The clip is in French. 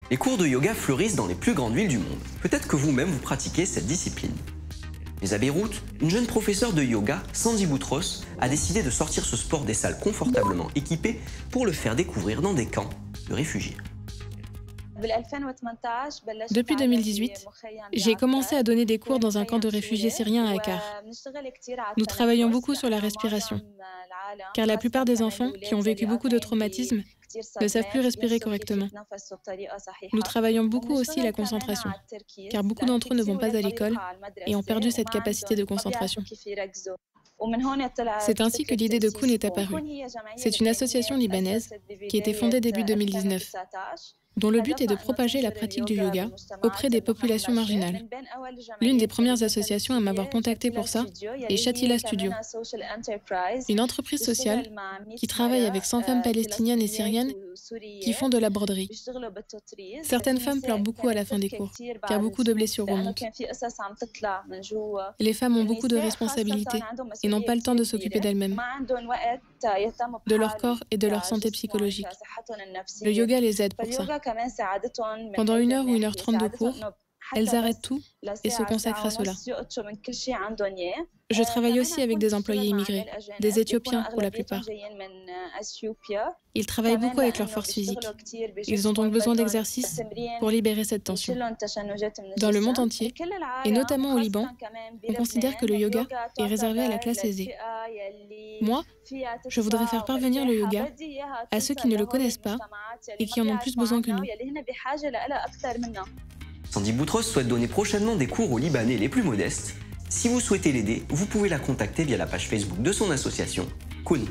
Les cours de yoga fleurissent dans les plus grandes villes du monde. Peut-être que vous-même vous pratiquez cette discipline. Mais à Beyrouth, une jeune professeure de yoga, Sandy Boutros, a décidé de sortir ce sport des salles confortablement équipées pour le faire découvrir dans des camps de réfugiés. Depuis 2018, j'ai commencé à donner des cours dans un camp de réfugiés syriens à Akkar. Nous travaillons beaucoup sur la respiration, car la plupart des enfants qui ont vécu beaucoup de traumatismes ne savent plus respirer correctement. Nous travaillons beaucoup aussi la concentration, car beaucoup d'entre eux ne vont pas à l'école et ont perdu cette capacité de concentration. C'est ainsi que l'idée de Koun est apparue. C'est une association libanaise qui a été fondée début 2019, dont le but est de propager la pratique du yoga auprès des populations marginales. L'une des premières associations à m'avoir contactée pour ça est Shatila Studio, une entreprise sociale qui travaille avec 100 femmes palestiniennes et syriennes qui font de la broderie. Certaines femmes pleurent beaucoup à la fin des cours, car beaucoup de blessures remontent. Les femmes ont beaucoup de responsabilités et n'ont pas le temps de s'occuper d'elles-mêmes, de leur corps et de leur santé psychologique. Le yoga les aide pour ça. Pendant 1 heure ou 1h30 de cours, elles arrêtent tout et se consacrent à cela. Je travaille aussi avec des employés immigrés, des Éthiopiens pour la plupart. Ils travaillent beaucoup avec leur force physique. Ils ont donc besoin d'exercices pour libérer cette tension. Dans le monde entier, et notamment au Liban, on considère que le yoga est réservé à la classe aisée. Moi, je voudrais faire parvenir le yoga à ceux qui ne le connaissent pas et qui en ont plus besoin que nous. Sandy Boutros souhaite donner prochainement des cours aux Libanais les plus modestes. Si vous souhaitez l'aider, vous pouvez la contacter via la page Facebook de son association, Koun.